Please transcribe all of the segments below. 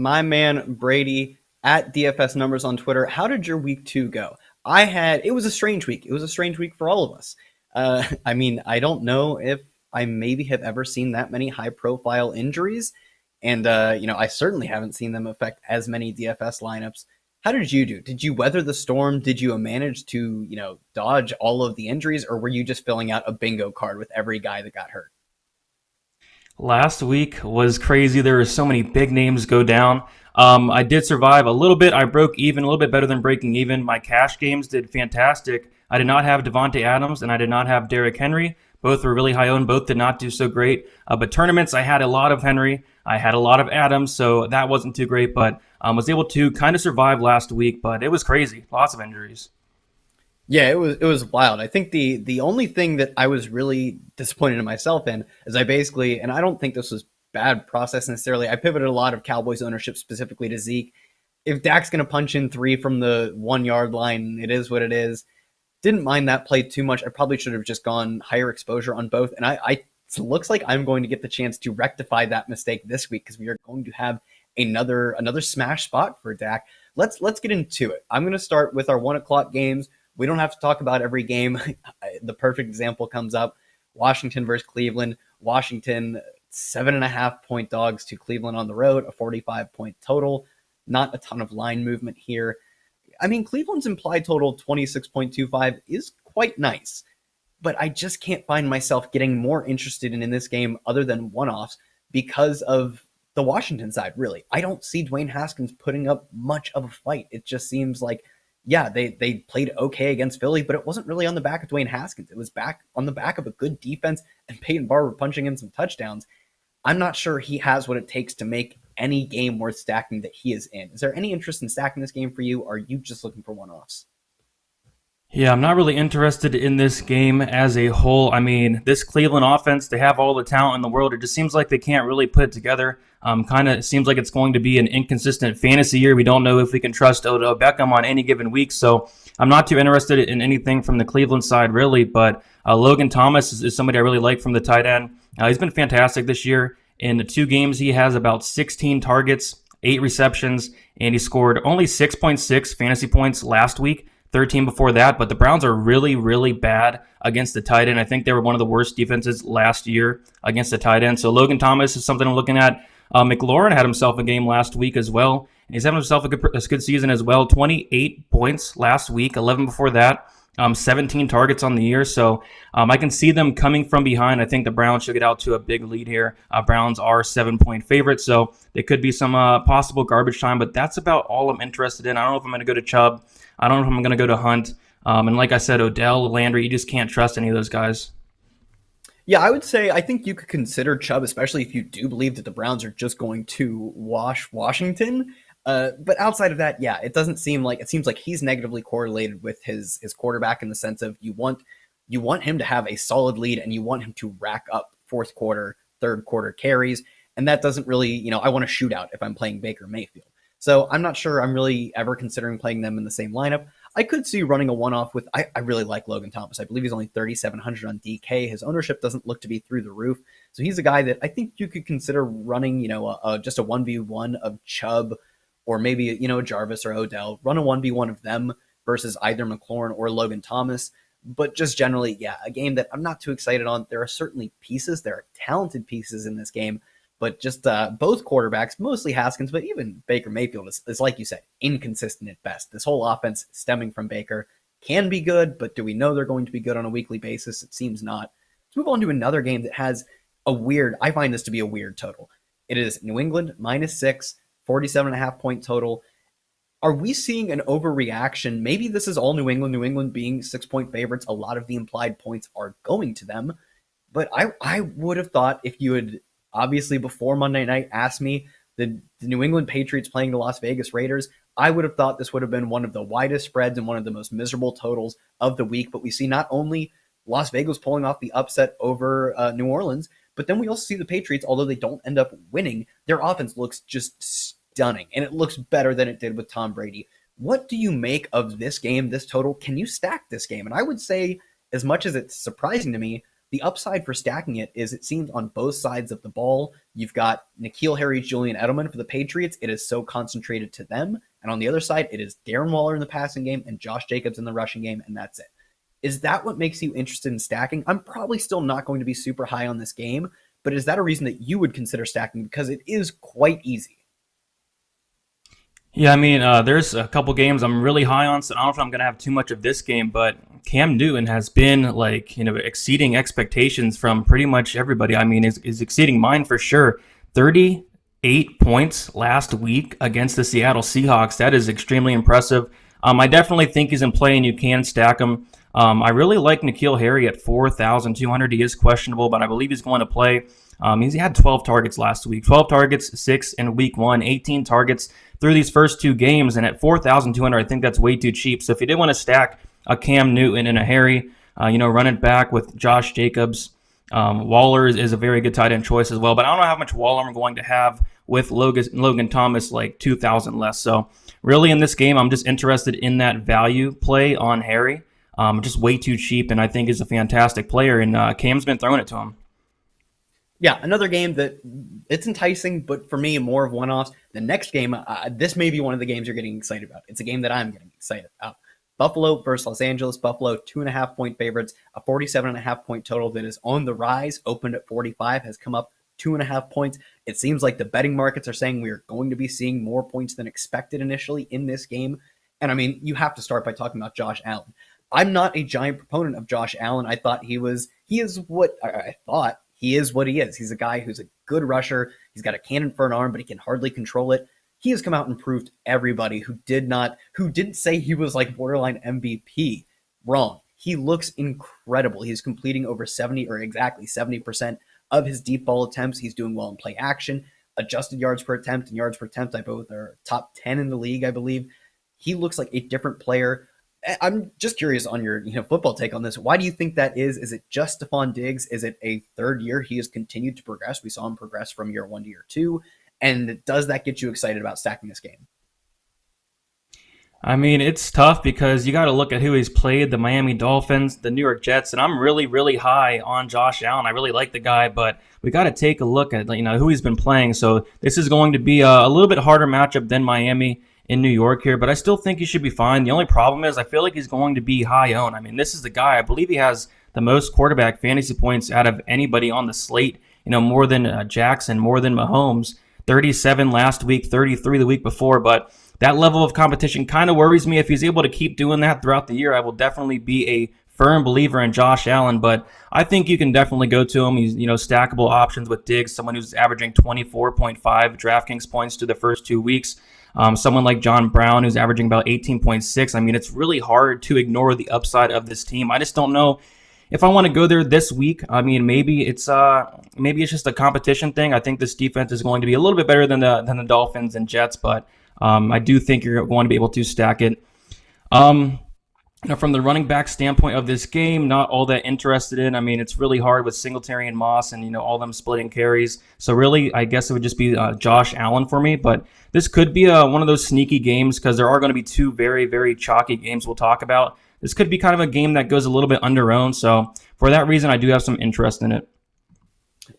My man Brady at DFS Numbers on Twitter. How did your week 2 go? It was a strange week. It was a strange week for all of us. I don't know if I maybe have ever seen that many high profile injuries. And, I certainly haven't seen them affect as many DFS lineups. How did you do? Did you weather the storm? Did you manage to, dodge all of the injuries, or were you just filling out a bingo card with every guy that got hurt? Last week was crazy. There were so many big names go down. I did survive a little bit. I broke even, a little bit better than breaking even. My cash games did fantastic. I did not have Devontae Adams and I did not have Derrick Henry. Both were really high owned. Both did not do so great. But tournaments, I had a lot of Henry. I had a lot of Adams, so that wasn't too great. But was able to kind of survive last week. But it was crazy. Lots of injuries. Yeah, it was wild. I think the only thing that I was really disappointed in myself in is I basically, and I don't think this was bad process necessarily. I pivoted a lot of Cowboys ownership specifically to Zeke. If Dak's going to punch in three from the 1 yard line, it is what it is. Didn't mind that play too much. I probably should have just gone higher exposure on both. And it looks like I'm going to get the chance to rectify that mistake this week because we are going to have another smash spot for Dak. Let's get into it. I'm going to start with our 1 o'clock games. We don't have to talk about every game. The perfect example comes up: Washington versus Cleveland. Washington 7.5 point dogs to Cleveland on the road, a 45 point total. Not a ton of line movement here. I mean, Cleveland's implied total 26.25 is quite nice, but I just can't find myself getting more interested in this game other than one-offs because of the Washington side, really. I don't see Dwayne Haskins putting up much of a fight. It just seems like, yeah, they played okay against Philly, but it wasn't really on the back of Dwayne Haskins. It was back on the back of a good defense and Peyton Barber punching in some touchdowns. I'm not sure he has what it takes to make any game worth stacking that he is in. Is there any interest in stacking this game for you? Or are you just looking for one-offs? Yeah, I'm not really interested in this game as a whole. I mean, this Cleveland offense, they have all the talent in the world. It just seems like they can't really put it together. Kind of seems like it's going to be an inconsistent fantasy year. We don't know if we can trust Odell Beckham on any given week. So I'm not too interested in anything from the Cleveland side, really. But Logan Thomas is somebody I really like from the tight end. He's been fantastic this year. In the 2 games, he has about 16 targets, 8 receptions, and he scored only 6.6 fantasy points last week. 13 before that, but the Browns are really, really bad against the tight end. I think they were one of the worst defenses last year against the tight end. So Logan Thomas is something I'm looking at. McLaurin had himself a game last week as well, and he's having himself a good season as well. 28 points last week, 11 before that, 17 targets on the year. So I can see them coming from behind. I think the Browns should get out to a big lead here. Browns are 7-point favorites, so there could be some possible garbage time, but that's about all I'm interested in. I don't know if I'm going to go to Chubb. I don't know if I'm going to go to Hunt. And like I said, Odell, Landry, you just can't trust any of those guys. Yeah, I would say I think you could consider Chubb, especially if you do believe that the Browns are just going to wash Washington. But outside of that, yeah, it seems like he's negatively correlated with his quarterback in the sense of you want him to have a solid lead and you want him to rack up fourth quarter, third quarter carries, and that doesn't really, I want to shoot out if I'm playing Baker Mayfield. So I'm not sure I'm really ever considering playing them in the same lineup. I could see running a one-off with, I really like Logan Thomas. I believe he's only 3,700 on DK. His ownership doesn't look to be through the roof. So he's a guy that I think you could consider running, just a 1v1 of Chubb or maybe, Jarvis or Odell. Run a 1v1 of them versus either McLaurin or Logan Thomas. But just generally, yeah, a game that I'm not too excited on. There are certainly pieces. There are talented pieces in this game. But just both quarterbacks, mostly Haskins, but even Baker Mayfield is, like you said, inconsistent at best. This whole offense stemming from Baker can be good, but do we know they're going to be good on a weekly basis? It seems not. Let's move on to another game that has I find this to be a weird total. It is New England -6, 47.5 point total. Are we seeing an overreaction? Maybe this is all New England. New England being 6-point favorites, a lot of the implied points are going to them. But I would have thought if you had obviously before Monday night asked me the New England Patriots playing the Las Vegas Raiders, I would have thought this would have been one of the widest spreads and one of the most miserable totals of the week. But we see not only Las Vegas pulling off the upset over New Orleans, but then we also see the Patriots, although they don't end up winning, their offense looks just stunning, and it looks better than it did with Tom Brady. What do you make of this game, this total? Can you stack this game? And I would say, as much as it's surprising to me, The upside for stacking it is it seems on both sides of the ball, you've got N'Keal Harry, Julian Edelman for the Patriots. It is so concentrated to them. And on the other side, it is Darren Waller in the passing game and Josh Jacobs in the rushing game, and that's it. Is that what makes you interested in stacking? I'm probably still not going to be super high on this game, but is that a reason that you would consider stacking? Because it is quite easy. Yeah, I mean, there's a couple games I'm really high on, so I don't know if I'm going to have too much of this game, but Cam Newton has been like, exceeding expectations from pretty much everybody. I mean, is exceeding mine for sure. 38 points last week against the Seattle Seahawks. That is extremely impressive. I definitely think he's in play and you can stack him. I really like N'Keal Harry at 4,200. He is questionable, but I believe he's going to play. He had 12 targets last week, 12 targets, 6 in week 1, 18 targets through these first 2 games. And at 4,200, I think that's way too cheap. So if you did want to stack a Cam Newton and a Harry, run it back with Josh Jacobs. Waller is a very good tight end choice as well, but I don't know how much Waller I'm going to have with Logan Thomas, like 2,000 less. So really in this game, I'm just interested in that value play on Harry. Just way too cheap, and I think is a fantastic player, and Cam's been throwing it to him. Yeah, another game that it's enticing, but for me, more of one-offs. The next game, this may be one of the games you're getting excited about. It's a game that I'm getting excited about. Buffalo versus Los Angeles. Buffalo, 2.5-point favorites, a 47.5-point total that is on the rise, opened at 45, has come up 2.5 points. It seems like the betting markets are saying we are going to be seeing more points than expected initially in this game. And I mean, you have to start by talking about Josh Allen. I'm not a giant proponent of Josh Allen. I thought he is what he is. He's a guy who's a good rusher. He's got a cannon for an arm, but he can hardly control it. He has come out and proved everybody who didn't say he was like borderline MVP wrong. He looks incredible. He's completing over 70% of his deep ball attempts. He's doing well in play action. Adjusted yards per attempt and yards per attempt, I both are top 10 in the league, I believe. He looks like a different player. I'm just curious on your football take on this. Why do you think that is? Is it just Stephon Diggs? Is it a third year he has continued to progress? We saw him progress from year 1 to year 2. And does that get you excited about stacking this game? I mean, it's tough because you got to look at who he's played, the Miami Dolphins, the New York Jets, and I'm really, really high on Josh Allen. I really like the guy, but we got to take a look at who he's been playing. So this is going to be a little bit harder matchup than Miami in New York here, but I still think he should be fine. The only problem is I feel like he's going to be high owned. I mean, this is the guy, I believe he has the most quarterback fantasy points out of anybody on the slate, more than Jackson, more than Mahomes, 37 last week, 33 the week before, but that level of competition kind of worries me. If he's able to keep doing that throughout the year, I will definitely be a firm believer in Josh Allen, but I think you can definitely go to him. He's, stackable options with Diggs, someone who's averaging 24.5 DraftKings points through the first 2 weeks. Someone like John Brown, who's averaging about 18.6. I mean, it's really hard to ignore the upside of this team. I just don't know if I want to go there this week. I mean, maybe it's just a competition thing. I think this defense is going to be a little bit better than the Dolphins and Jets, but I do think you're going to be able to stack it. From the running back standpoint of this game, not all that interested in. I mean, it's really hard with Singletary and Moss and, all them splitting carries. So really, I guess it would just be Josh Allen for me. But this could be one of those sneaky games because there are going to be 2 very, very chalky games we'll talk about. This could be kind of a game that goes a little bit under-owned. So for that reason, I do have some interest in it.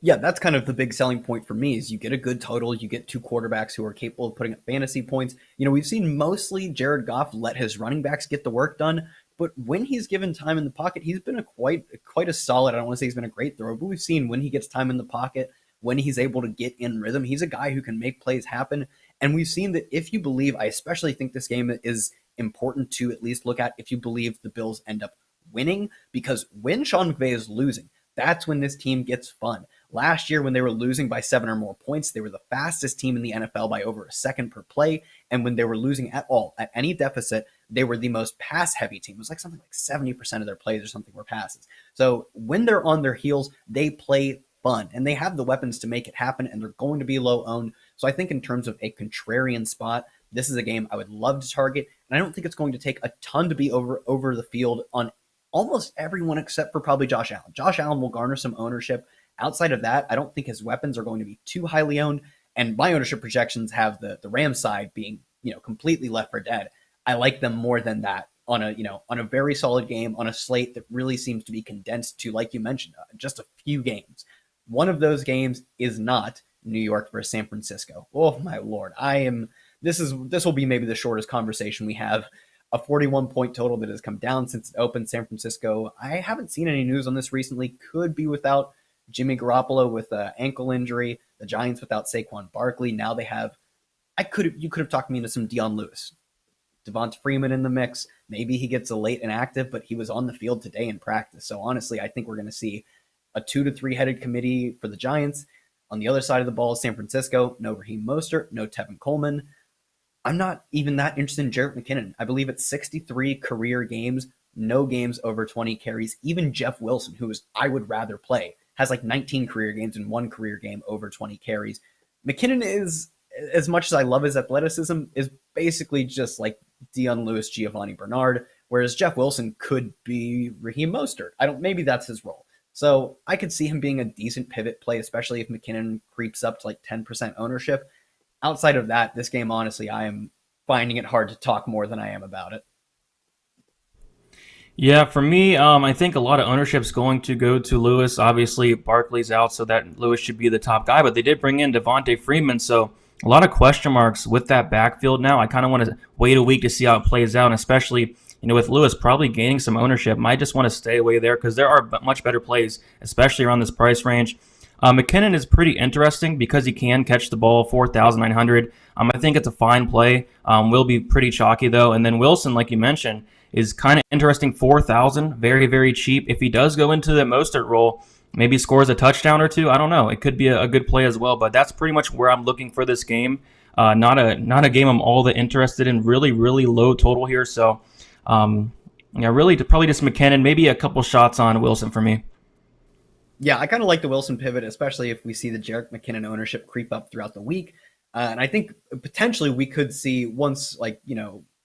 Yeah, that's kind of the big selling point for me is you get a good total. You get 2 quarterbacks who are capable of putting up fantasy points. We've seen mostly Jared Goff let his running backs get the work done, but when he's given time in the pocket, he's been quite a solid. I don't want to say he's been a great thrower, but we've seen when he gets time in the pocket, when he's able to get in rhythm, he's a guy who can make plays happen. And we've seen that if you believe, I especially think this game is important to at least look at if you believe the Bills end up winning, because when Sean McVay is losing, that's when this team gets fun. Last year, when they were losing by 7 or more points, they were the fastest team in the NFL by over a second per play. And when they were losing at all, at any deficit, they were the most pass-heavy team. It was like something like 70% of their plays or something were passes. So when they're on their heels, they play fun. And they have the weapons to make it happen, and they're going to be low-owned. So I think in terms of a contrarian spot, this is a game I would love to target. And I don't think it's going to take a ton to be over the field on almost everyone except for probably Josh Allen. Josh Allen will garner some ownership. Outside of that, I don't think his weapons are going to be too highly owned. And my ownership projections have the Rams side being, completely left for dead. I like them more than that on a very solid game on a slate that really seems to be condensed to, like you mentioned, just a few games. One of those games is not New York versus San Francisco. Oh my lord, I am. This will be maybe the shortest conversation we have. A 41 point total that has come down since it opened. San Francisco, I haven't seen any news on this recently. Could be without Jimmy Garoppolo with an ankle injury. The Giants without Saquon Barkley. Now they have. You could have talked me into some Dion Lewis. Devonta Freeman in the mix. Maybe he gets a late inactive, but he was on the field today in practice. So honestly, I think we're going to see a 2 to 3 headed committee for the Giants. On the other side of the ball, San Francisco, no Raheem Mostert, no Tevin Coleman. I'm not even that interested in Jerick McKinnon. I believe it's 63 career games, no games over 20 carries. Even Jeff Wilson, who is I would rather play, has like 19 career games and one career game over 20 carries. McKinnon is, as much as I love his athleticism, is basically just like Dion Lewis, Giovanni Bernard, whereas Jeff Wilson could be Raheem Mostert. Maybe that's his role. So I could see him being a decent pivot play, especially if McKinnon creeps up to like 10% ownership. Outside of that, this game, honestly, I am finding it hard to talk more than I am about it. Yeah, for me, I think a lot of ownership's going to go to Lewis. Obviously, Barkley's out, so that Lewis should be the top guy. But they did bring in Devonta Freeman, so a lot of question marks with that backfield now. I kind of want to wait a week to see how it plays out, and especially with Lewis probably gaining some ownership. Might just want to stay away there because there are much better plays, especially around this price range. McKinnon is pretty interesting because he can catch the ball 4,900. I think it's a fine play. Will be pretty chalky though. And then Wilson, like you mentioned, is kind of interesting. 4,000, very very cheap. If he does go into the Mostert role, maybe scores a touchdown or two. I don't know. It could be a good play as well. But that's pretty much where I'm looking for this game. Not a game I'm all that interested in. Really really low total here. So yeah, really probably just McKinnon. Maybe a couple shots on Wilson for me. Yeah, I kind of like the Wilson pivot, especially if we see the Jerick McKinnon ownership creep up throughout the week. And I think potentially we could see once, I'd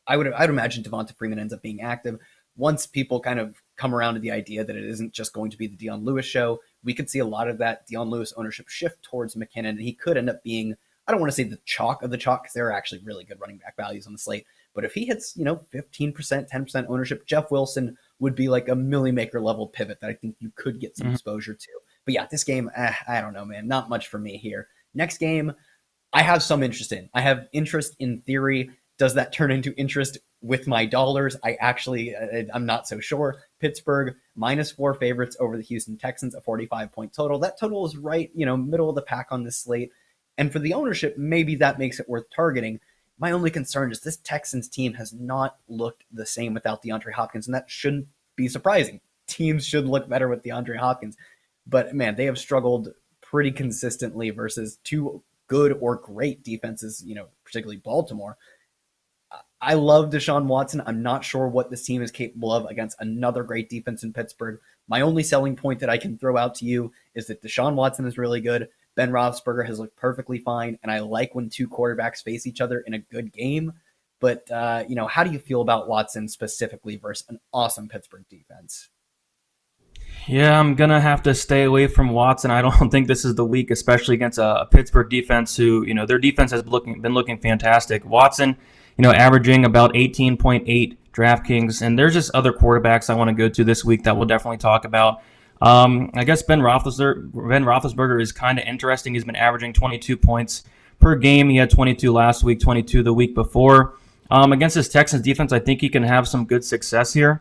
imagine Devonta Freeman ends up being active. Once people kind of come around to the idea that it isn't just going to be the Dion Lewis show, we could see a lot of that Dion Lewis ownership shift towards McKinnon. And he could end up being, I don't want to say the chalk of the chalk because there are actually really good running back values on the slate. But if he hits, 15%, 10% ownership, Jeff Wilson would be like a Millie Maker level pivot that I think you could get some exposure to. But yeah, this game, I don't know, man. Not much for me here. Next game, I have some interest in. I have interest in theory. Does that turn into interest with my dollars? I'm not so sure. Pittsburgh, -4 favorites over the Houston Texans, a 45-point total. That total is right, middle of the pack on this slate. And for the ownership, maybe that makes it worth targeting. My only concern is this Texans team has not looked the same without DeAndre Hopkins, and that shouldn't be surprising. Teams should look better with DeAndre Hopkins. But man, they have struggled pretty consistently versus two good or great defenses, particularly Baltimore. I love Deshaun Watson. I'm not sure what this team is capable of against another great defense in Pittsburgh. My only selling point that I can throw out to you is that Deshaun Watson is really good. Ben Roethlisberger has looked perfectly fine, and I like when two quarterbacks face each other in a good game. But, how do you feel about Watson specifically versus an awesome Pittsburgh defense? Yeah, I'm gonna have to stay away from Watson. I don't think this is the week, especially against a Pittsburgh defense who, their defense has been looking fantastic. Watson, averaging about 18.8 DraftKings, and there's just other quarterbacks I want to go to this week that we'll definitely talk about. I guess Ben Roethlisberger is kind of interesting. He's been averaging 22 points per game. He had 22 last week, 22 the week before. Against this Texans defense, I think he can have some good success here.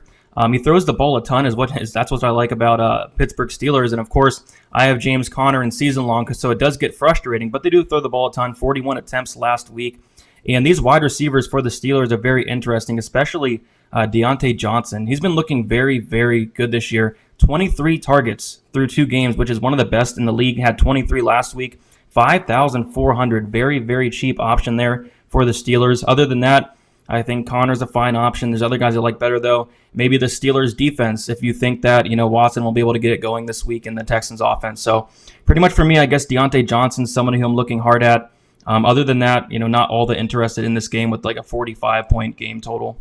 He throws the ball a ton, that's what I like about Pittsburgh Steelers. And of course, I have James Conner in season long, so it does get frustrating. But they do throw the ball a ton, 41 attempts last week. And these wide receivers for the Steelers are very interesting, especially Deontay Johnson. He's been looking very, very good this year. 23 targets through 2 games, which is one of the best in the league. Had 23 last week, 5,400. Very, very cheap option there for the Steelers. Other than that, I think Connor's a fine option. There's other guys I like better, though. Maybe the Steelers' defense, if you think that, Watson will be able to get it going this week in the Texans' offense. So pretty much for me, I guess Deontay Johnson's someone who I'm looking hard at. Other than that, not all that interested in this game with like a 45-point game total.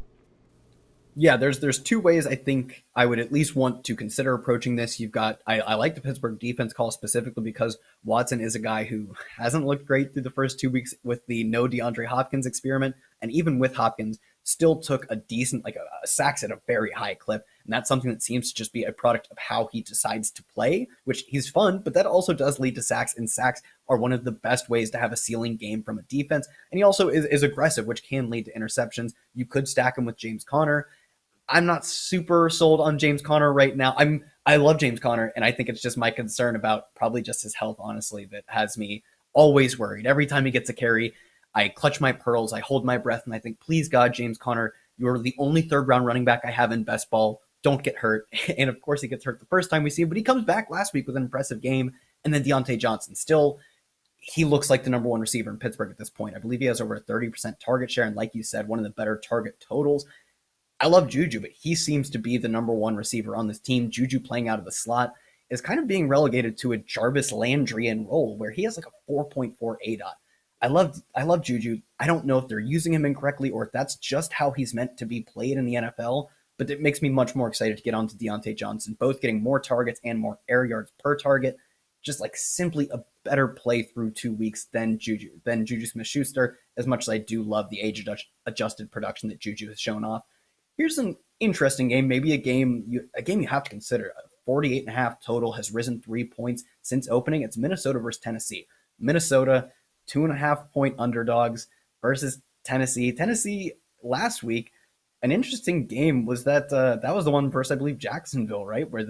Yeah, there's two ways I think I would at least want to consider approaching this. I like the Pittsburgh defense call specifically because Watson is a guy who hasn't looked great through the first 2 weeks with the no DeAndre Hopkins experiment. And even with Hopkins, still took a decent, like a sacks at a very high clip. And that's something that seems to just be a product of how he decides to play, which he's fun, but that also does lead to sacks. And sacks are one of the best ways to have a ceiling game from a defense. And he also is aggressive, which can lead to interceptions. You could stack him with James Conner. I'm not super sold on James Conner right now. I love James Conner, and I think it's just my concern about probably just his health, honestly, that has me always worried. Every time he gets a carry, I clutch my pearls, I hold my breath, and I think, please God, James Conner, you're the only third round running back I have in best ball. Don't get hurt. And of course, he gets hurt the first time we see him, but he comes back last week with an impressive game. And then Deontay Johnson, still, he looks like the number one receiver in Pittsburgh at this point. I believe he has over a 30% target share, and like you said, one of the better target totals. I love Juju, but he seems to be the number one receiver on this team. Juju playing out of the slot is kind of being relegated to a Jarvis Landryan role where he has like a 4.4 ADOT. I love Juju. I don't know if they're using him incorrectly or if that's just how he's meant to be played in the NFL, but it makes me much more excited to get on to Deontay Johnson, both getting more targets and more air yards per target. Just like simply a better play through 2 weeks than Juju Smith-Schuster, as much as I do love the age adjusted production that Juju has shown off. Here's an interesting game, maybe a game you have to consider. 48.5 total has risen 3 points since opening. It's Minnesota versus Tennessee. Minnesota 2.5 point underdogs versus Tennessee. Tennessee last week, an interesting game was that was the one versus I believe Jacksonville, right, where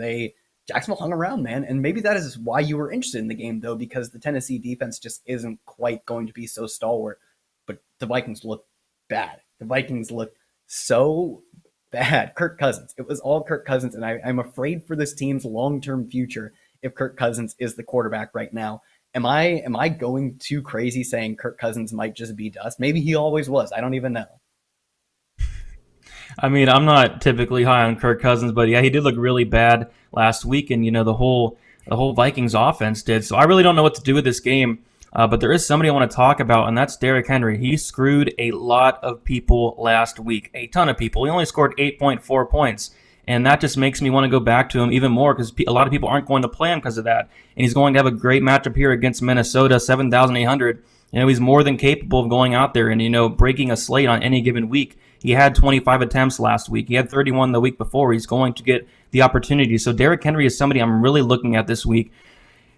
Jacksonville hung around, man, and maybe that is why you were interested in the game though, because the Tennessee defense just isn't quite going to be so stalwart. But the Vikings look bad. The Vikings look so bad. Kirk Cousins. It was all Kirk Cousins, and I'm afraid for this team's long-term future if Kirk Cousins is the quarterback right now. Am I going too crazy saying Kirk Cousins might just be dust? Maybe he always was. I don't even know. I mean, I'm not typically high on Kirk Cousins, but yeah, he did look really bad last week, and the whole Vikings offense did. So I really don't know what to do with this game. But there is somebody I want to talk about, and that's Derrick Henry. He screwed a lot of people last week, a ton of people. He only scored 8.4 points, and that just makes me want to go back to him even more because a lot of people aren't going to play him because of that. And he's going to have a great matchup here against Minnesota, 7,800. He's more than capable of going out there and breaking a slate on any given week. He had 25 attempts last week. He had 31 the week before. He's going to get the opportunity. So Derrick Henry is somebody I'm really looking at this week.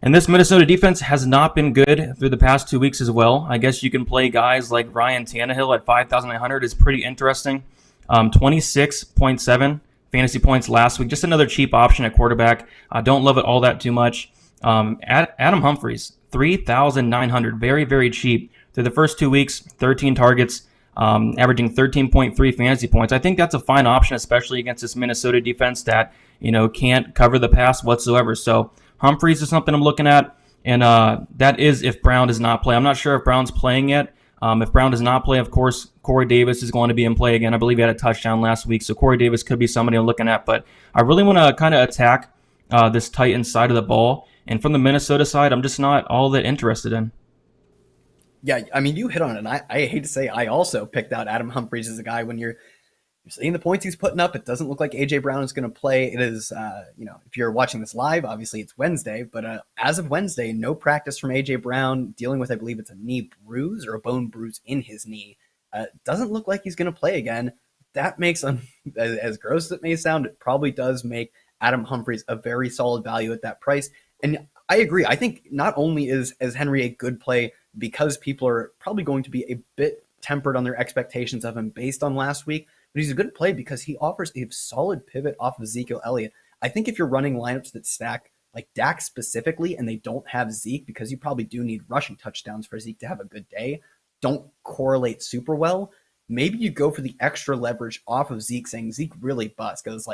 And this Minnesota defense has not been good through the past 2 weeks as well. I guess you can play guys like Ryan Tannehill at 5,900 is pretty interesting. 26.7 fantasy points last week. Just another cheap option at quarterback. I don't love it all that too much. Adam Humphries, 3,900. Very, very cheap. Through the first 2 weeks, 13 targets, averaging 13.3 fantasy points. I think that's a fine option, especially against this Minnesota defense that, can't cover the pass whatsoever. So Humphreys is something I'm looking at, and that is if Brown does not play. I'm not sure if Brown's playing yet. If Brown does not play, of course, Corey Davis is going to be in play again. I believe he had a touchdown last week, so Corey Davis could be somebody I'm looking at. But I really want to kind of attack this Titans side of the ball, and from the Minnesota side, I'm just not all that interested in. Yeah, I mean, you hit on it. And I hate to say, I also picked out Adam Humphries as a guy when you're seeing the points he's putting up. It doesn't look like AJ Brown is going to play. It is, if you're watching this live, obviously it's Wednesday, but as of Wednesday, no practice from AJ Brown, dealing with, I believe it's a knee bruise or a bone bruise in his knee. Doesn't look like he's going to play again. That makes, as gross as it may sound, it probably does make Adam Humphries a very solid value at that price. And I agree. I think not only is Henry a good play because people are probably going to be a bit tempered on their expectations of him based on last week, but he's a good play because he offers a solid pivot off of Ezekiel Elliott. I think if you're running lineups that stack like Dak specifically and they don't have Zeke, because you probably do need rushing touchdowns for Zeke to have a good day, don't correlate super well. Maybe you go for the extra leverage off of Zeke, saying Zeke really busts, goes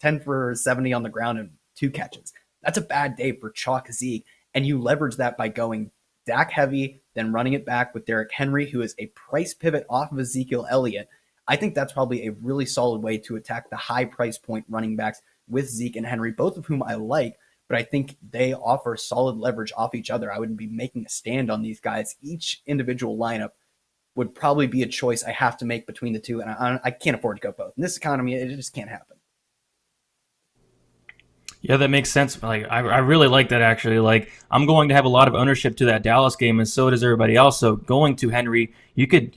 10 for 70 on the ground and 2 catches. That's a bad day for chalk Zeke. And you leverage that by going Dak heavy, then running it back with Derrick Henry, who is a price pivot off of Ezekiel Elliott. I think that's probably a really solid way to attack the high price point running backs with Zeke and Henry, both of whom I like, but I think they offer solid leverage off each other. I wouldn't be making a stand on these guys. Each individual lineup would probably be a choice I have to make between the two, and I can't afford to go both. In this economy, it just can't happen. Yeah, that makes sense. Like, I really like that actually. Like, I'm going to have a lot of ownership to that Dallas game, and so does everybody else. So going to Henry, you could,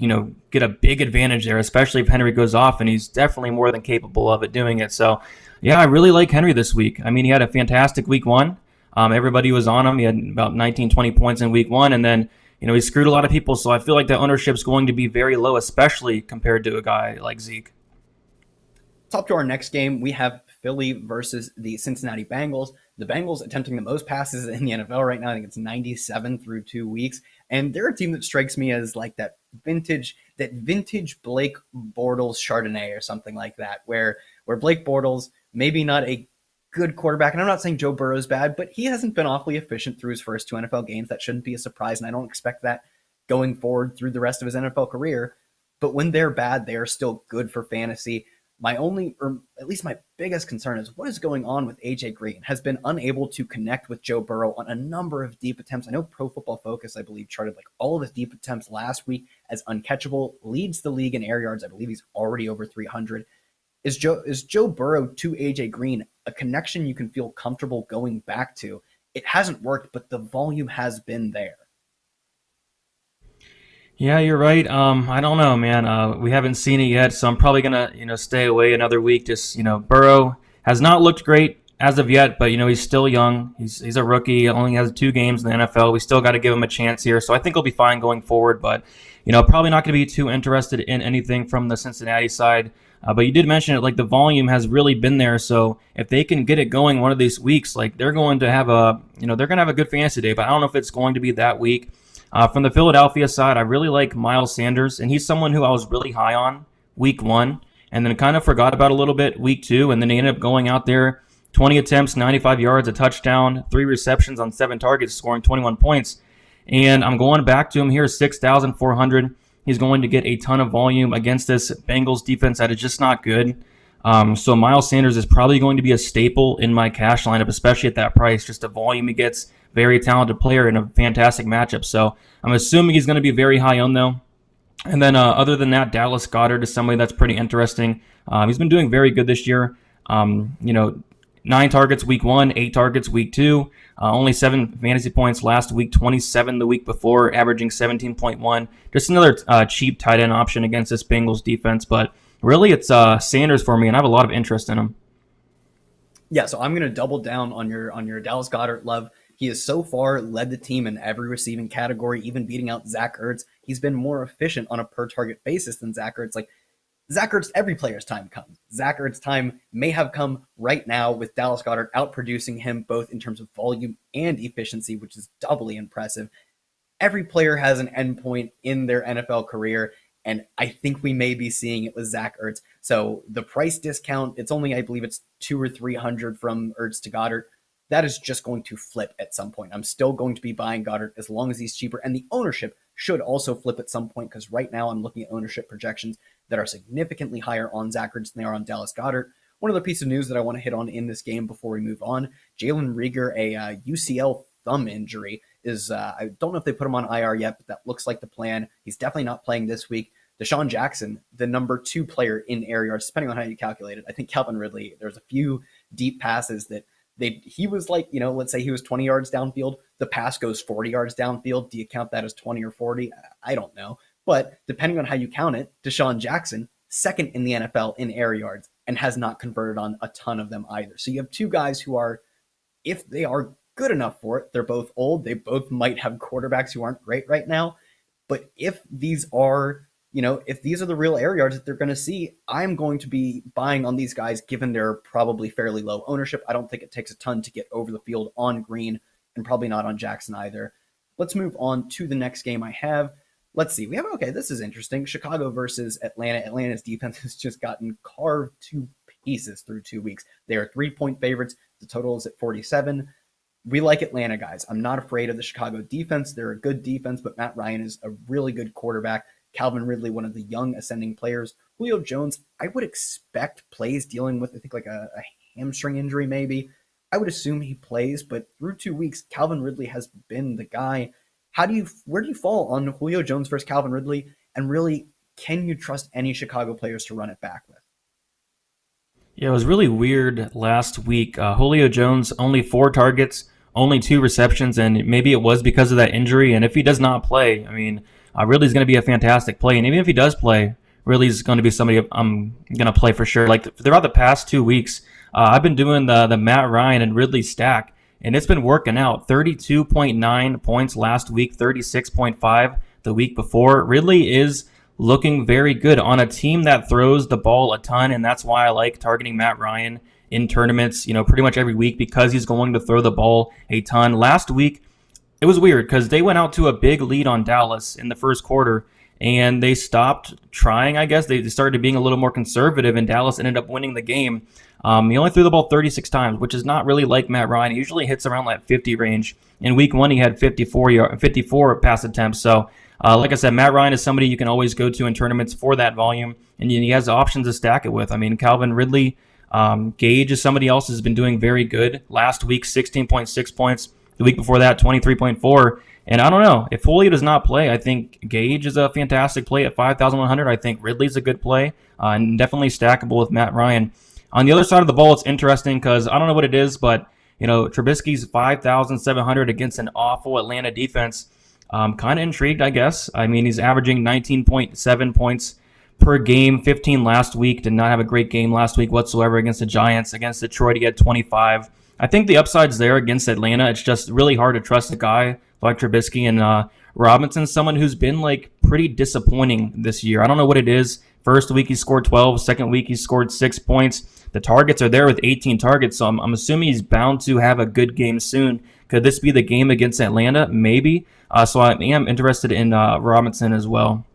get a big advantage there, especially if Henry goes off, and he's definitely more than capable of it doing it. So, yeah, I really like Henry this week. I mean, he had a fantastic week one. Everybody was on him. He had about 19, 20 points in week one, and then he screwed a lot of people. So I feel like that ownership's going to be very low, especially compared to a guy like Zeke. Top to our next game, we have Philly versus the Cincinnati Bengals. The Bengals attempting the most passes in the NFL right now. I think it's 97 through 2 weeks. And they're a team that strikes me as like that vintage Blake Bortles Chardonnay or something like that, where Blake Bortles maybe not a good quarterback, and I'm not saying Joe Burrow's bad, but he hasn't been awfully efficient through his first two NFL games. That shouldn't be a surprise, and I don't expect that going forward through the rest of his NFL career. But when they're bad, they are still good for fantasy. My only, or at least my biggest concern is what is going on with AJ Green. Has been unable to connect with Joe Burrow on a number of deep attempts. I know Pro Football Focus, I believe, charted like all of his deep attempts last week as uncatchable. Leads the league in air yards. I believe he's already over 300. Is Joe Burrow to AJ Green a connection you can feel comfortable going back to? It hasn't worked, but the volume has been there. Yeah, you're right. I don't know, man. We haven't seen it yet, so I'm probably gonna, stay away another week. Just, Burrow has not looked great as of yet, but he's still young. He's a rookie. He only has 2 games in the NFL. We still got to give him a chance here, so I think he'll be fine going forward. But probably not going to be too interested in anything from the Cincinnati side. But you did mention it, like the volume has really been there. So if they can get it going one of these weeks, like they're going to have a good fantasy day. But I don't know if it's going to be that week. From the Philadelphia side, I really like Miles Sanders, and he's someone who I was really high on week one, and then kind of forgot about a little bit week two, and then he ended up going out there, 20 attempts, 95 yards, a touchdown, 3 receptions on 7 targets, scoring 21 points. And I'm going back to him here, 6,400. He's going to get a ton of volume against this Bengals defense that is just not good. So Miles Sanders is probably going to be a staple in my cash lineup, especially at that price. Just the volume he gets, very talented player in a fantastic matchup. So I'm assuming he's going to be very high on though. And then other than that, Dallas Goedert is somebody that's pretty interesting. He's been doing very good this year. 9 targets week one, 8 targets week two, only 7 fantasy points last week, 27 the week before, averaging 17.1. Just another cheap tight end option against this Bengals defense. But really, it's Sanders for me, and I have a lot of interest in him. Yeah, so I'm going to double down on your Dallas Goedert love. He has so far led the team in every receiving category, even beating out Zach Ertz. He's been more efficient on a per target basis than Zach Ertz. Like Zach Ertz, every player's time comes. Zach Ertz's time may have come right now with Dallas Goedert outproducing him both in terms of volume and efficiency, which is doubly impressive. Every player has an endpoint in their NFL career, and I think we may be seeing it with Zach Ertz. So the price discount, it's only, I believe it's 2 or 300 from Ertz to Goddard. That is just going to flip at some point. I'm still going to be buying Goddard as long as he's cheaper, and the ownership should also flip at some point because right now I'm looking at ownership projections that are significantly higher on Zach Ertz than they are on Dallas Goddard. One other piece of news that I want to hit on in this game before we move on: Jalen Rieger, a UCL thumb injury, is I don't know if they put him on IR yet, but that looks like the plan. He's definitely not playing this week. Deshaun Jackson, the number 2 player in air yards, depending on how you calculate it. I think Calvin Ridley, there's a few deep passes that he was like, let's say he was 20 yards downfield. The pass goes 40 yards downfield. Do you count that as 20 or 40? I don't know. But depending on how you count it, Deshaun Jackson, second in the NFL in air yards and has not converted on a ton of them either. So you have 2 guys who are, if they are good enough for it, they're both old. They both might have quarterbacks who aren't great right now. But if these are, if these are the real air yards that they're going to see, I'm going to be buying on these guys given they're probably fairly low ownership. I don't think it takes a ton to get over the field on Green and probably not on Jackson either. Let's move on to the next game I have. Let's see. Okay, this is interesting. Chicago versus Atlanta. Atlanta's defense has just gotten carved to pieces through 2 weeks. They are 3-point favorites. The total is at 47. We like Atlanta, guys. I'm not afraid of the Chicago defense. They're a good defense, but Matt Ryan is a really good quarterback. Calvin Ridley, one of the young ascending players. Julio Jones, I would expect plays dealing with, I think, like a hamstring injury maybe. I would assume he plays, but through 2 weeks, Calvin Ridley has been the guy. Where do you fall on Julio Jones versus Calvin Ridley? And really, can you trust any Chicago players to run it back with? Yeah, it was really weird last week. Julio Jones, only 4 targets, only 2 receptions, and maybe it was because of that injury. And if he does not play, I mean, Ridley's going to be a fantastic play. And even if he does play, Ridley's going to be somebody I'm going to play for sure. Like throughout the past 2 weeks, I've been doing the Matt Ryan and Ridley stack, and it's been working out. 32.9 points last week, 36.5 the week before. Ridley is looking very good on a team that throws the ball a ton, and that's why I like targeting Matt Ryan in tournaments, pretty much every week because he's going to throw the ball a ton. Last week, it was weird because they went out to a big lead on Dallas in the first quarter and they stopped trying, I guess. They started being a little more conservative, and Dallas ended up winning the game. He only threw the ball 36 times, which is not really like Matt Ryan. He usually hits around that 50 range. In week one, he had 54 pass attempts. So, like I said, Matt Ryan is somebody you can always go to in tournaments for that volume, and he has options to stack it with. I mean, Calvin Ridley, Gage is somebody else who's been doing very good. Last week, 16.6 points. The week before that, 23.4. And I don't know. If Julio does not play, I think Gage is a fantastic play at 5,100. I think Ridley's a good play and definitely stackable with Matt Ryan. On the other side of the ball, it's interesting because I don't know what it is, but Trubisky's 5,700 against an awful Atlanta defense. Kind of intrigued, I guess. I mean, he's averaging 19.7 points per game, 15 last week. Did not have a great game last week whatsoever against the Giants. Against Detroit, he had 25. I think the upside's there against Atlanta. It's just really hard to trust a guy like Trubisky, and Robinson's someone who's been like pretty disappointing this year. I don't know what it is. First week he scored 12. Second week he scored 6 points. The targets are there with 18 targets, so I'm assuming he's bound to have a good game soon. Could this be the game against Atlanta? Maybe. So I am interested in Robinson as well.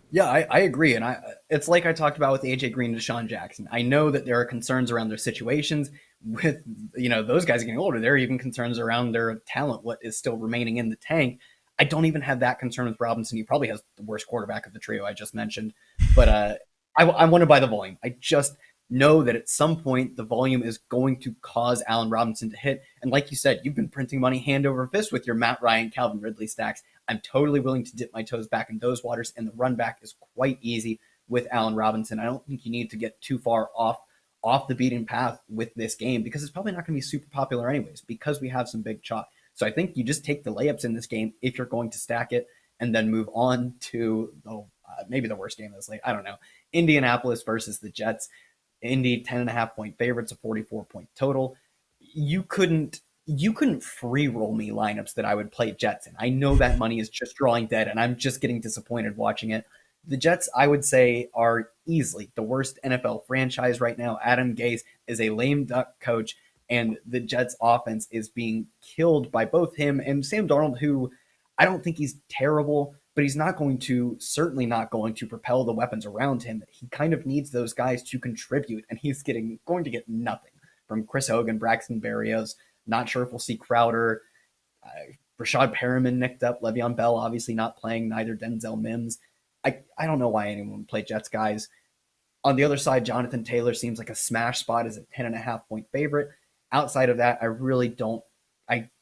Yeah, I agree, and it's like I talked about with AJ Green and Deshaun Jackson. I know that there are concerns around their situations with those guys getting older. There are even concerns around their talent, what is still remaining in the tank. I don't even have that concern with Robinson. He probably has the worst quarterback of the trio I just mentioned, but I want to buy the volume. I just know that at some point the volume is going to cause Allen Robinson to hit. And like you said, you've been printing money hand over fist with your Matt Ryan, Calvin Ridley stacks. I'm totally willing to dip my toes back in those waters, and the run back is quite easy with Allen Robinson. I don't think you need to get too far off the beaten path with this game because it's probably not going to be super popular anyways because we have some big chalk. So I think you just take the layups in this game if you're going to stack it and then move on to maybe the worst game of this slate. I don't know. Indianapolis versus the Jets. Indy 10.5 point favorites, a 44 point total. You couldn't free roll me lineups that I would play Jets in. I know that money is just drawing dead, and I'm just getting disappointed watching it. The Jets, I would say, are easily the worst NFL franchise right now. Adam Gase is a lame duck coach, and the Jets offense is being killed by both him and Sam Darnold, who I don't think he's terrible, but he's certainly not going to propel the weapons around him. He kind of needs those guys to contribute, and he's going to get nothing from Chris Hogan, Braxton Berrios. Not sure if we'll see Crowder. Rashad Perriman nicked up. Le'Veon Bell obviously not playing, neither Denzel Mims. I don't know why anyone would play Jets guys. On the other side, Jonathan Taylor seems like a smash spot as a 10.5 point favorite. Outside of that, I really don't.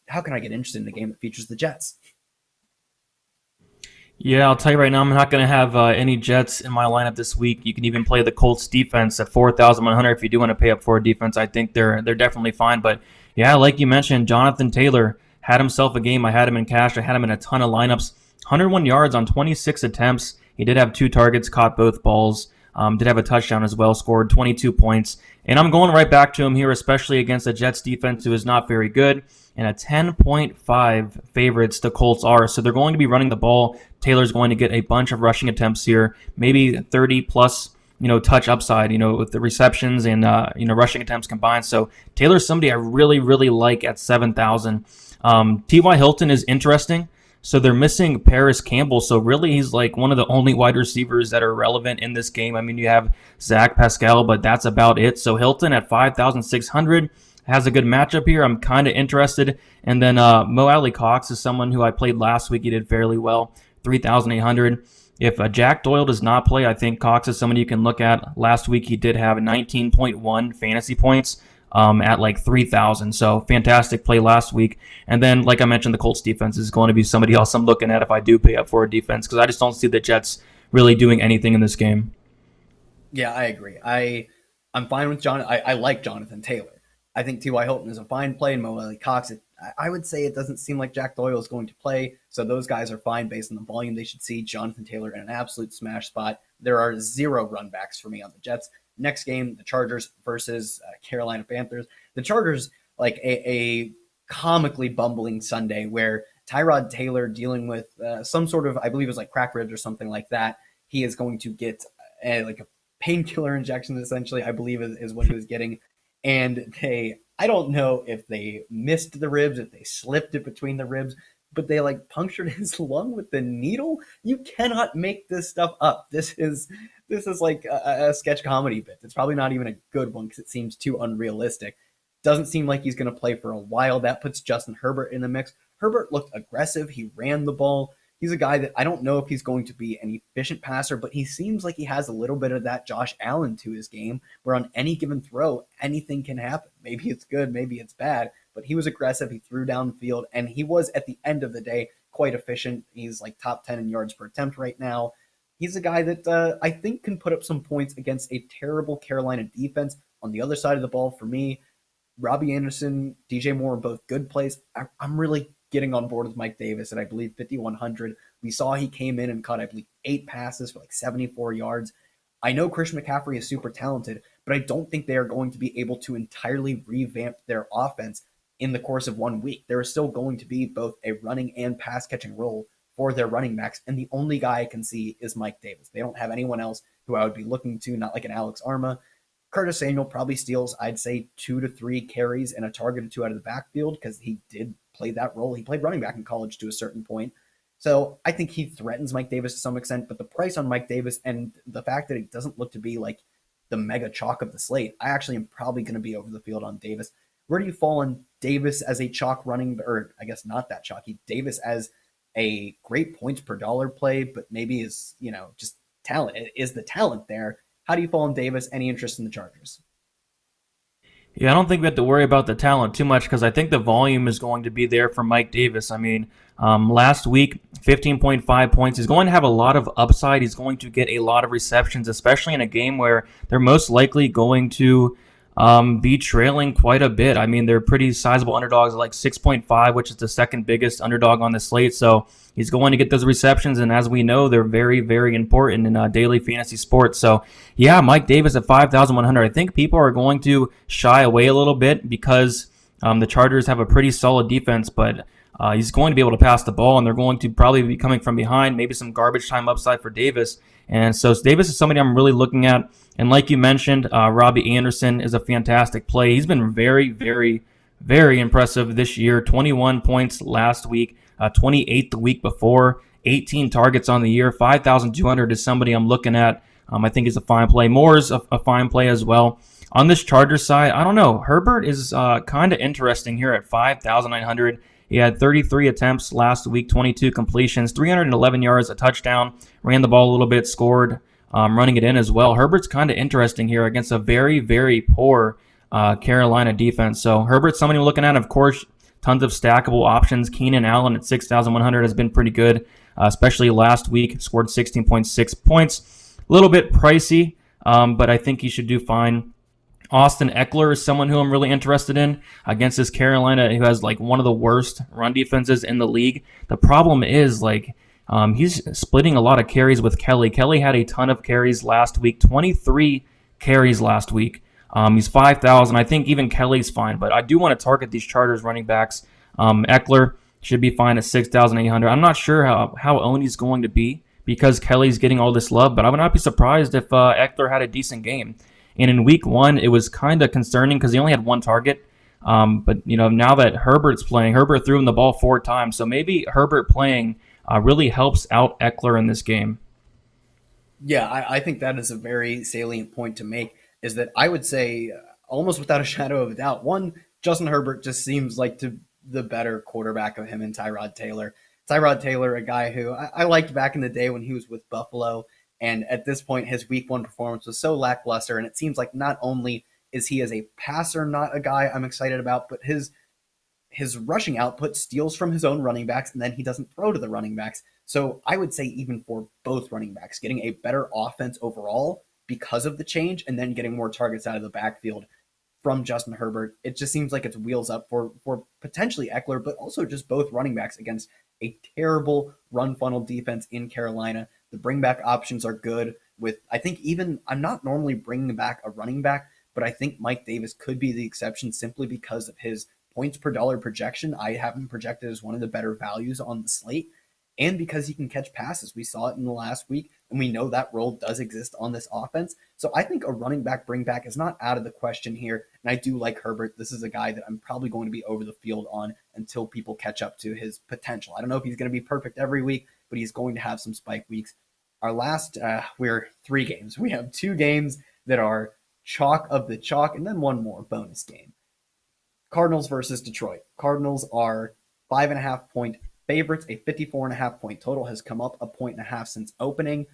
How can I get interested in a game that features the Jets? Yeah, I'll tell you right now, I'm not going to have any Jets in my lineup this week. You can even play the Colts defense at 4,100 if you do want to pay up for a defense. I think they're definitely fine. But yeah, like you mentioned, Jonathan Taylor had himself a game. I had him in cash. I had him in a ton of lineups. 101 yards on 26 attempts. He did have 2 targets, caught both balls. Did have a touchdown as well, scored 22 points. And I'm going right back to him here, especially against the Jets defense, who is not very good. And a 10.5 favorites the Colts are. So they're going to be running the ball. Taylor's going to get a bunch of rushing attempts here, maybe 30 plus, touch upside, with the receptions and, rushing attempts combined. So Taylor's somebody I really, really like at 7,000. T.Y. Hilton is interesting. So they're missing Paris Campbell. So really, he's like one of the only wide receivers that are relevant in this game. I mean, you have Zach Pascal, but that's about it. So Hilton at 5,600 has a good matchup here. I'm kind of interested. And then Mo Alley Cox is someone who I played last week. He did fairly well, 3,800. If Jack Doyle does not play, I think Cox is someone you can look at. Last week, he did have 19.1 fantasy points at like 3,000. So fantastic play last week. And then, like I mentioned, the Colts defense is going to be somebody else I'm looking at if I do pay up for a defense because I just don't see the Jets really doing anything in this game. Yeah, I agree. I'm fine with John. I like Jonathan Taylor. I think T.Y. Hilton is a fine play, and Mo Alley Cox. I would say it doesn't seem like Jack Doyle is going to play, so those guys are fine based on the volume they should see. Jonathan Taylor in an absolute smash spot. There are zero run backs for me on the Jets. Next game, the Chargers versus Carolina Panthers. The Chargers, like a comically bumbling Sunday where Tyrod Taylor dealing with some sort of, I believe it was like crack ribs or something like that. He is going to get like a painkiller injections, essentially, I believe is what he was getting. And I don't know if they missed the ribs, if they slipped it between the ribs, but they like punctured his lung with the needle. You cannot make this stuff up. This is like a sketch comedy bit. It's probably not even a good one because it seems too unrealistic. Doesn't seem like he's going to play for a while. That puts Justin Herbert in the mix. Herbert looked aggressive. He ran the ball. He's a guy that I don't know if he's going to be an efficient passer, but he seems like he has a little bit of that Josh Allen to his game, where on any given throw, anything can happen. Maybe it's good, maybe it's bad, but he was aggressive. He threw downfield, and he was, at the end of the day, quite efficient. He's like top 10 in yards per attempt right now. He's a guy that I think can put up some points against a terrible Carolina defense. On the other side of the ball, for me, Robbie Anderson, DJ Moore are both good plays. I'm really getting on board with Mike Davis at, I believe, 5,100. We saw he came in and caught, I believe, 8 passes for like 74 yards. I know Christian McCaffrey is super talented, but I don't think they are going to be able to entirely revamp their offense in the course of 1 week. There is still going to be both a running and pass catching role for their running backs, and the only guy I can see is Mike Davis. They don't have anyone else who I would be looking to, not like an Alex Arma. Curtis Samuel probably steals, I'd say, 2 to 3 carries and a target or two out of the backfield because he did play that role. He played running back in college to a certain point. So I think he threatens Mike Davis to some extent, but the price on Mike Davis and the fact that he doesn't look to be like the mega chalk of the slate, I actually am probably going to be over the field on Davis. Where do you fall on Davis as a chalk running, or I guess not that chalky, Davis as a great points per dollar play, but maybe is, just talent? Is the talent there? How do you fall on Davis? Any interest in the Chargers? Yeah, I don't think we have to worry about the talent too much because I think the volume is going to be there for Mike Davis. I mean, last week, 15.5 points. He's going to have a lot of upside. He's going to get a lot of receptions, especially in a game where they're most likely going to be trailing quite a bit. I mean, they're pretty sizable underdogs, like 6.5, which is the second biggest underdog on the slate. So he's going to get those receptions, and as we know, they're very, very important in daily fantasy sports. So, yeah, Mike Davis at 5,100. I think people are going to shy away a little bit because the Chargers have a pretty solid defense, but he's going to be able to pass the ball, and they're going to probably be coming from behind, maybe some garbage time upside for Davis. And so Davis is somebody I'm really looking at. And like you mentioned, Robbie Anderson is a fantastic play. He's been very, very, very impressive this year. 21 points last week, 28 the week before, 18 targets on the year. 5,200 is somebody I'm looking at. I think he's a fine play. Moore's a fine play as well. On this Chargers side, I don't know. Herbert is kind of interesting here at 5,900. He had 33 attempts last week, 22 completions, 311 yards, a touchdown, ran the ball a little bit, scored, running it in as well. Herbert's kind of interesting here against a very, very poor Carolina defense. So Herbert's somebody we're looking at. Of course, tons of stackable options. Keenan Allen at 6,100 has been pretty good, especially last week, scored 16.6 points. A little bit pricey, but I think he should do fine. Austin Eckler is someone who I'm really interested in against this Carolina, who has like one of the worst run defenses in the league. The problem is he's splitting a lot of carries with Kelly. Kelly had a ton of carries last week, 23 carries last week. He's 5,000. I think even Kelly's fine, but I do want to target these Chargers running backs. Eckler should be fine at 6,800. I'm not sure how owned he's going to be because Kelly's getting all this love, but I would not be surprised if Eckler had a decent game. And in week 1, it was kind of concerning because he only had 1 target. But now that Herbert's playing, Herbert threw him the ball 4 times. So maybe Herbert playing really helps out Eckler in this game. Yeah, I think that is a very salient point to make, is that I would say, almost without a shadow of a doubt, one, Justin Herbert just seems like the better quarterback of him and Tyrod Taylor. Tyrod Taylor, a guy who I liked back in the day when he was with Buffalo, and at this point, his week 1 performance was so lackluster, and it seems like not only is he as a passer not a guy I'm excited about, but his rushing output steals from his own running backs, and then he doesn't throw to the running backs. So I would say even for both running backs, getting a better offense overall because of the change and then getting more targets out of the backfield from Justin Herbert. It just seems like it's wheels up for potentially Eckler, but also just both running backs against a terrible run funnel defense in Carolina. The bring back options are good. With I think even I'm not normally bringing back a running back, but I think Mike Davis could be the exception simply because of his points per dollar projection. I have him projected as one of the better values on the slate, and because he can catch passes. We saw it in the last week, and we know that role does exist on this offense. So I think a running back bring back is not out of the question here. And I do like Herbert. This is a guy that I'm probably going to be over the field on until people catch up to his potential. I don't know if he's going to be perfect every week, but he's going to have some spike weeks. Our last, we're 3 games. We have 2 games that are chalk of the chalk, and then one more bonus game. Cardinals versus Detroit. Cardinals are 5.5-point favorites. A 54.5-point total has come up 1.5 since opening.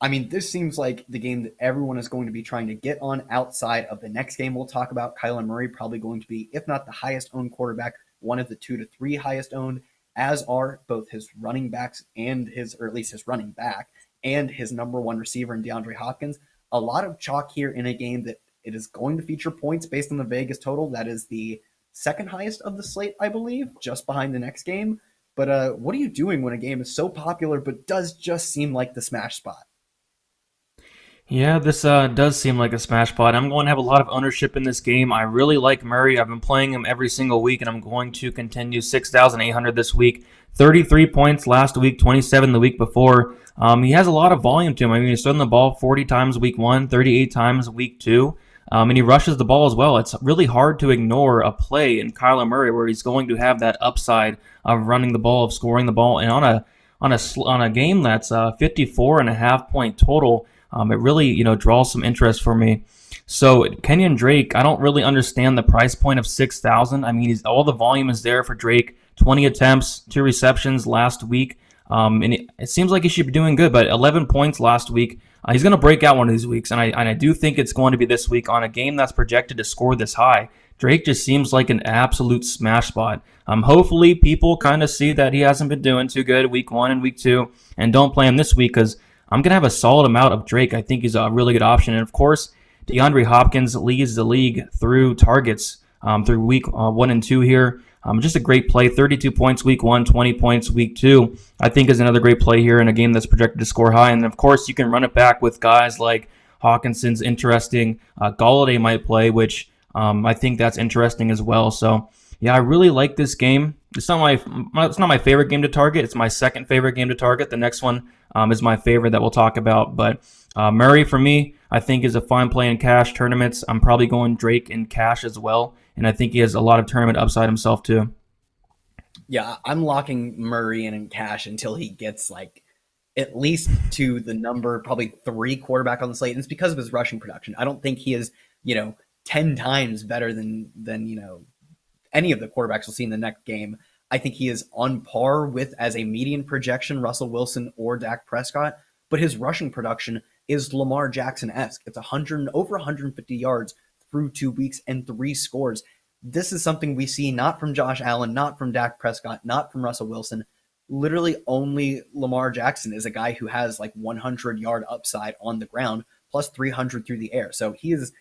I mean, this seems like the game that everyone is going to be trying to get on outside of the next game we'll talk about. Kyler Murray probably going to be, if not the highest owned quarterback, one of the 2 to 3 highest owned, as are both his running backs and or at least his running back and his number one receiver in DeAndre Hopkins. A lot of chalk here in a game that it is going to feature points based on the Vegas total. That is the second highest of the slate, I believe, just behind the next game. But what are you doing when a game is so popular but does just seem like the smash spot? Yeah, this does seem like a smash spot. I'm going to have a lot of ownership in this game. I really like Murray. I've been playing him every single week, and I'm going to continue 6,800 this week. 33 points last week, 27 the week before. He has a lot of volume to him. I mean, he's throwing the ball 40 times week 1, 38 times week 2. And he rushes the ball as well. It's really hard to ignore a play in Kyler Murray where he's going to have that upside of running the ball, of scoring the ball, and on a game that's 54.5-point total. It really, draws some interest for me. So Kenyon Drake, I don't really understand the price point of 6,000. I mean, all the volume is there for Drake. 20 attempts, 2 receptions last week, and it seems like he should be doing good. But 11 points last week. He's going to break out one of these weeks, and I do think it's going to be this week on a game that's projected to score this high. Drake just seems like an absolute smash spot. Hopefully, people kind of see that he hasn't been doing too good week 1 and week 2, and don't play him this week because I'm going to have a solid amount of Drake. I think he's a really good option. And, of course, DeAndre Hopkins leads the league through targets through week 1 and 2 here. Just a great play. 32 points week 1, 20 points week 2. I think is another great play here in a game that's projected to score high. And, of course, you can run it back with guys like Hawkinson's interesting. Golladay might play, which I think that's interesting as well. So, yeah, I really like this game. It's not my favorite game to target. It's my second favorite game to target. The next one is my favorite that we'll talk about. But Murray, for me, I think is a fine play in cash tournaments. I'm probably going Drake in cash as well. And I think he has a lot of tournament upside himself too. Yeah, I'm locking Murray in cash until he gets like at least to the number probably 3 quarterback on the slate. And it's because of his rushing production. I don't think he is, 10 times better than any of the quarterbacks we'll see in the next game. I think he is on par with, as a median projection, Russell Wilson or Dak Prescott, but his rushing production is Lamar Jackson-esque. It's over 150 yards through 2 weeks and 3 scores. This is something we see not from Josh Allen, not from Dak Prescott, not from Russell Wilson. Literally only Lamar Jackson is a guy who has like 100-yard upside on the ground plus 300 through the air. So he is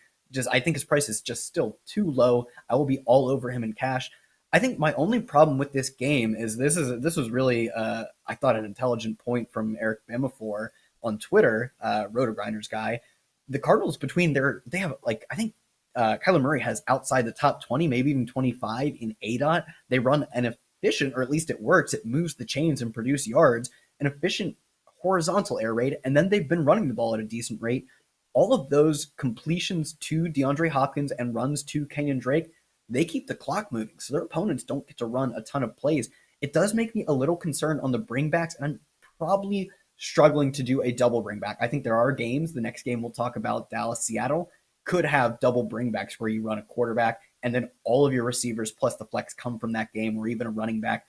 I think his price is just still too low. I will be all over him in cash. I think my only problem with this game is this was really, I thought, an intelligent point from Eric Bamafor on Twitter, Roto-Grinders guy. The Cardinals they have like, I think Kyler Murray has outside the top 20, maybe even 25 in ADOT. They run an efficient, or at least it works, it moves the chains and produce yards, an efficient horizontal air raid, and then they've been running the ball at a decent rate. All of those completions to DeAndre Hopkins and runs to Kenyon Drake, they keep the clock moving, so their opponents don't get to run a ton of plays. It does make me a little concerned on the bringbacks, and I'm probably struggling to do a double bringback. I think there are games, the next game we'll talk about, Dallas-Seattle, could have double bringbacks where you run a quarterback and then all of your receivers plus the flex come from that game, or even a running back.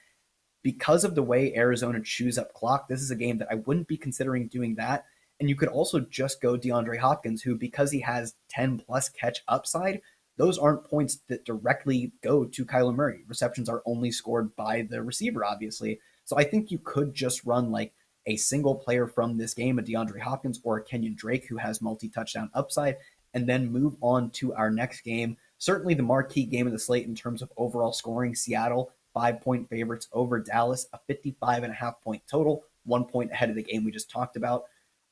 Because of the way Arizona chews up clock, this is a game that I wouldn't be considering doing that. And you could also just go DeAndre Hopkins, who, because he has 10-plus catch upside, those aren't points that directly go to Kyler Murray. Receptions are only scored by the receiver, obviously. So I think you could just run like a single player from this game, a DeAndre Hopkins or a Kenyon Drake, who has multi-touchdown upside, and then move on to our next game. Certainly the marquee game of the slate in terms of overall scoring. Seattle, 5-point favorites over Dallas, a 55.5 point total, 1 point ahead of the game we just talked about.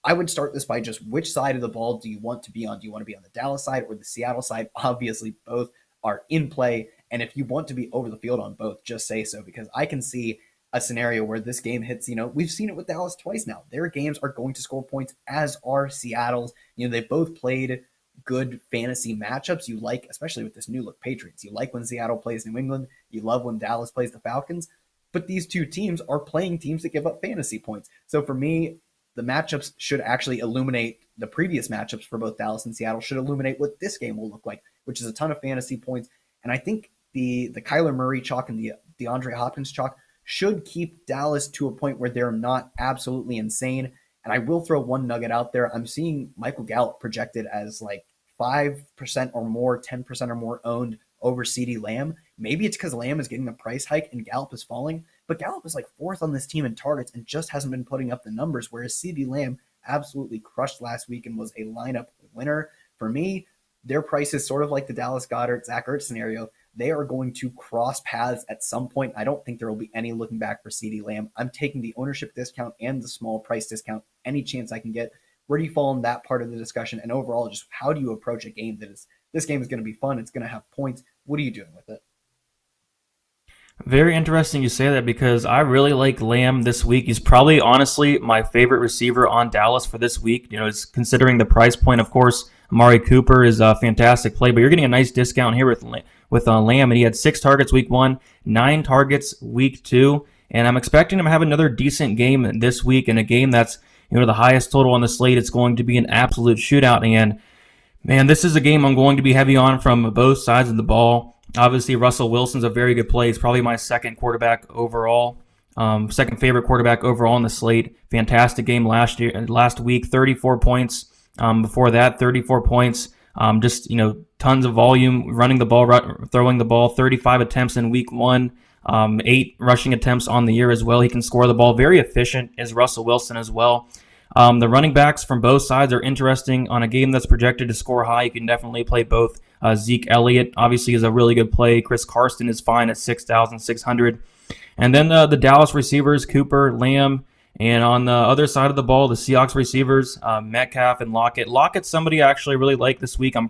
I would start this by just which side of the ball do you want to be on? Do you want to be on the Dallas side or the Seattle side? Obviously, both are in play. And if you want to be over the field on both, just say so, because I can see a scenario where this game hits, we've seen it with Dallas twice now. Their games are going to score points, as are Seattle's. They both played good fantasy matchups. You like, especially with this new look Patriots, you like when Seattle plays New England. You love when Dallas plays the Falcons. But these two teams are playing teams that give up fantasy points. So for me, the matchups should actually illuminate the previous matchups for both Dallas and Seattle, should illuminate what this game will look like, which is a ton of fantasy points. And I think the Kyler Murray chalk and the DeAndre Hopkins chalk should keep Dallas to a point where they're not absolutely insane. And I will throw one nugget out there. I'm seeing Michael Gallup projected as like 5% or more, 10% or more owned over CeeDee Lamb. Maybe it's because Lamb is getting a price hike and Gallup is falling, but Gallup is like fourth on this team in targets and just hasn't been putting up the numbers, whereas CeeDee Lamb absolutely crushed last week and was a lineup winner. For me, their price is sort of like the Dallas Goedert, Zach Ertz scenario. They are going to cross paths at some point. I don't think there will be any looking back for CeeDee Lamb. I'm taking the ownership discount and the small price discount any chance I can get. Where do you fall in that part of the discussion? And overall, just how do you approach a game that is, this game is going to be fun, it's going to have points. What are you doing with it? Very interesting you say that because I really like Lamb this week. He's probably honestly my favorite receiver on Dallas for this week. It's considering the price point. Of course, Amari Cooper is a fantastic play, but you're getting a nice discount here with Lamb, and he had 6 targets week 1, 9 targets week 2, and I'm expecting him to have another decent game this week, in a game that's the highest total on the slate. It's going to be an absolute shootout, and man, this is a game I'm going to be heavy on from both sides of the ball. Obviously, Russell Wilson's a very good play. He's probably my second quarterback overall, second favorite quarterback overall on the slate. Fantastic game last week, 34 points. Before that, 34 points. Just tons of volume, running the ball, throwing the ball. 35 attempts in week 1, 8 rushing attempts on the year as well. He can score the ball. Very efficient is Russell Wilson as well. The running backs from both sides are interesting. On a game that's projected to score high, you can definitely play both. Zeke Elliott obviously is a really good play. Chris Carson is fine at 6,600. And then the Dallas receivers, Cooper, Lamb, and on the other side of the ball, the Seahawks receivers, Metcalf and Lockett. Lockett's somebody I actually really like this week. I'm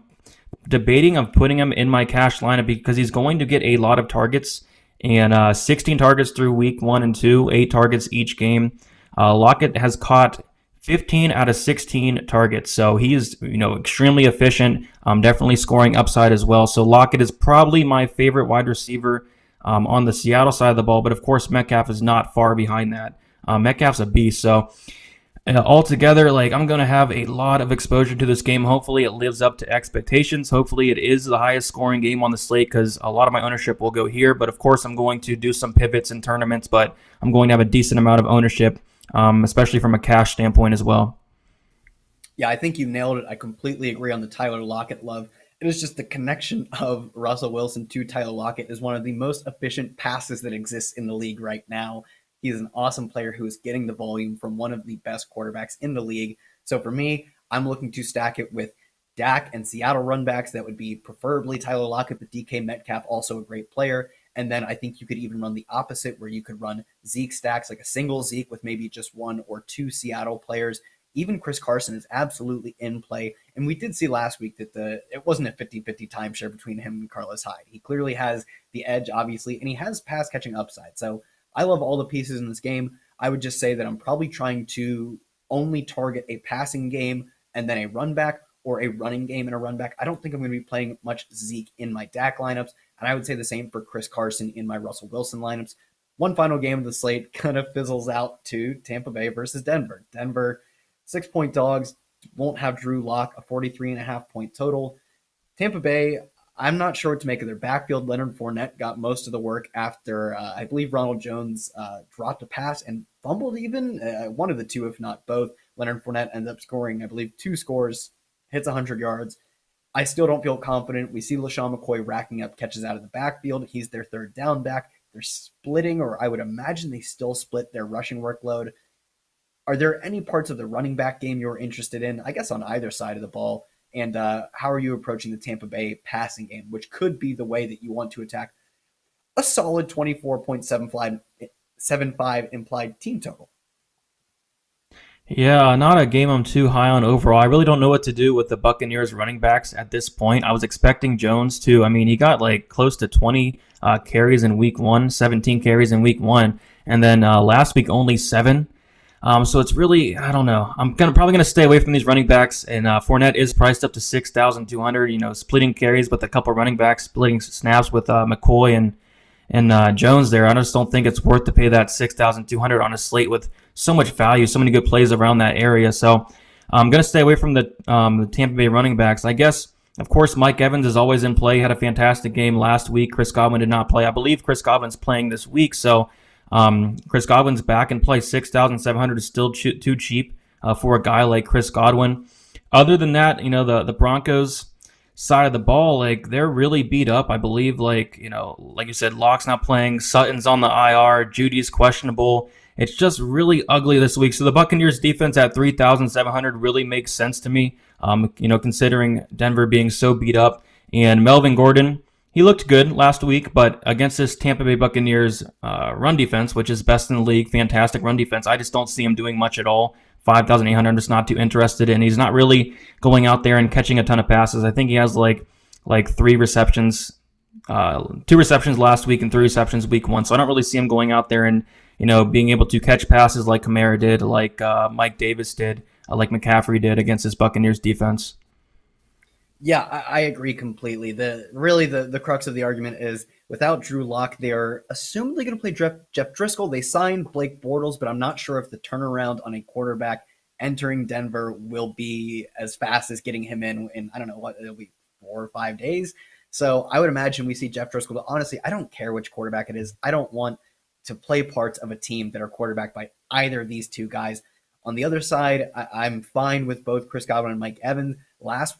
debating of putting him in my cash lineup because he's going to get a lot of targets, and 16 targets through week 1 and 2, 8 targets each game. Lockett has caught 15 out of 16 targets. So he is, extremely efficient, definitely scoring upside as well. So Lockett is probably my favorite wide receiver on the Seattle side of the ball. But of course, Metcalf is not far behind that. Metcalf's a beast. So altogether, I'm going to have a lot of exposure to this game. Hopefully it lives up to expectations. Hopefully it is the highest scoring game on the slate because a lot of my ownership will go here. But of course, I'm going to do some pivots in tournaments, but I'm going to have a decent amount of ownership, especially from a cash standpoint as well. Yeah, I think you nailed it. I completely agree on the Tyler Lockett love. It is just the connection of Russell Wilson to Tyler Lockett is one of the most efficient passes that exists in the league right now. He's an awesome player who is getting the volume from one of the best quarterbacks in the league. So for me, I'm looking to stack it with Dak and Seattle run backs. That would be preferably Tyler Lockett, but DK Metcalf, also a great player. And then I think you could even run the opposite where you could run Zeke stacks, like a single Zeke with maybe just 1 or 2 Seattle players. Even Chris Carson is absolutely in play. And we did see last week that it wasn't a 50-50 timeshare between him and Carlos Hyde. He clearly has the edge, obviously, and he has pass catching upside. So I love all the pieces in this game. I would just say that I'm probably trying to only target a passing game and then a run back, or a running game and a run back. I don't think I'm going to be playing much Zeke in my Dak lineups. And I would say the same for Chris Carson in my Russell Wilson lineups. One final game of the slate kind of fizzles out to Tampa Bay versus Denver. Denver, 6-point dogs, won't have Drew Lock, a 43.5 point total. Tampa Bay, I'm not sure what to make of their backfield. Leonard Fournette got most of the work after, I believe, Ronald Jones dropped a pass and fumbled even. One of the two, if not both. Leonard Fournette ended up scoring, I believe, 2 scores, hits 100 yards. I still don't feel confident. We see LaShawn McCoy racking up catches out of the backfield. He's their third down back. They're splitting, or I would imagine they still split their rushing workload. Are there any parts of the running back game you're interested in? I guess on either side of the ball. And how are you approaching the Tampa Bay passing game, which could be the way that you want to attack a solid 24.75 implied team total? Yeah, not a game I'm too high on overall. I really don't know what to do with the Buccaneers running backs at this point. I was expecting Jones to. I mean, he got like close to 20 carries in week one, 17 carries in week one, and then last week only seven. So it's really, I don't know. Probably gonna stay away from these running backs. And Fournette is priced up to 6,200. You know, splitting carries with a couple running backs, splitting snaps with McCoy and Jones there. I just don't think it's worth to pay that 6,200 on a slate with so much value, so many good plays around that area. So I'm going to stay away from the Tampa Bay running backs. I guess, of course, Mike Evans is always in play. Had a fantastic game last week. Chris Godwin did not play. I believe Chris Godwin's playing this week. So Chris Godwin's back in play. 6,700 is still too cheap for a guy like Chris Godwin. Other than that, you know, the Broncos side of the ball, like they're really beat up. I believe, like, you know, like you said, Locke's not playing, Sutton's on the IR, Judy's questionable. It's just really ugly this week. So the Buccaneers defense at 3,700 really makes sense to me. You know, considering Denver being so beat up, and Melvin Gordon, he looked good last week, but against this Tampa Bay Buccaneers run defense, which is best in the league, fantastic run defense, I just don't see him doing much at all. 5,800, I'm just not too interested in. He's not really going out there and catching a ton of passes. I think he has like three receptions, two receptions last week and three receptions week one. So I don't really see him going out there and, you know, being able to catch passes like Kamara did, like Mike Davis did, like McCaffrey did against this Buccaneers defense. Yeah, I agree completely. The crux of the argument is without Drew Lock, they are assumedly going to play Jeff Driscoll. They signed Blake Bortles, but I'm not sure if the turnaround on a quarterback entering Denver will be as fast as getting him in I don't know what it'll be 4 or 5 days. So I would imagine we see Jeff Driscoll. But honestly, I don't care which quarterback it is. I don't want to play parts of a team that are quarterbacked by either of these two guys. On the other side, I'm fine with both Chris Godwin and Mike Evans. Last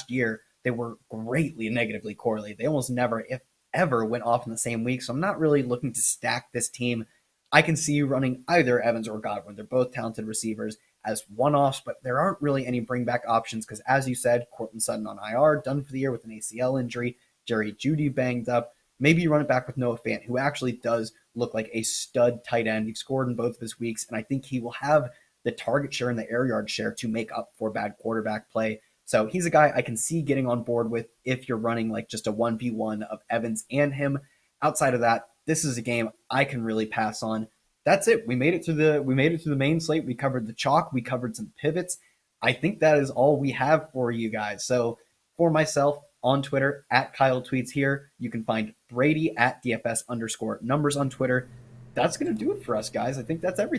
year, they were greatly negatively correlated. They almost never, if ever, went off in the same week. So I'm not really looking to stack this team. I can see you running either Evans or Godwin. They're both talented receivers as one-offs, but there aren't really any bring-back options because, as you said, Courtland Sutton on IR, done for the year with an ACL injury, Jerry Jeudy banged up. Maybe you run it back with Noah Fant, who actually does look like a stud tight end. He scored in both of his weeks, and I think he will have the target share and the air yard share to make up for bad quarterback play. So he's a guy I can see getting on board with if you're running like just a 1v1 of Evans and him. Outside of that, this is a game I can really pass on. That's it. We made it through the main slate. We covered the chalk, we covered some pivots. I think that is all we have for you guys. So for myself on Twitter at Kyle Tweets here, you can find Brady at DFS underscore numbers on Twitter. That's gonna do it for us, guys. I think that's everything.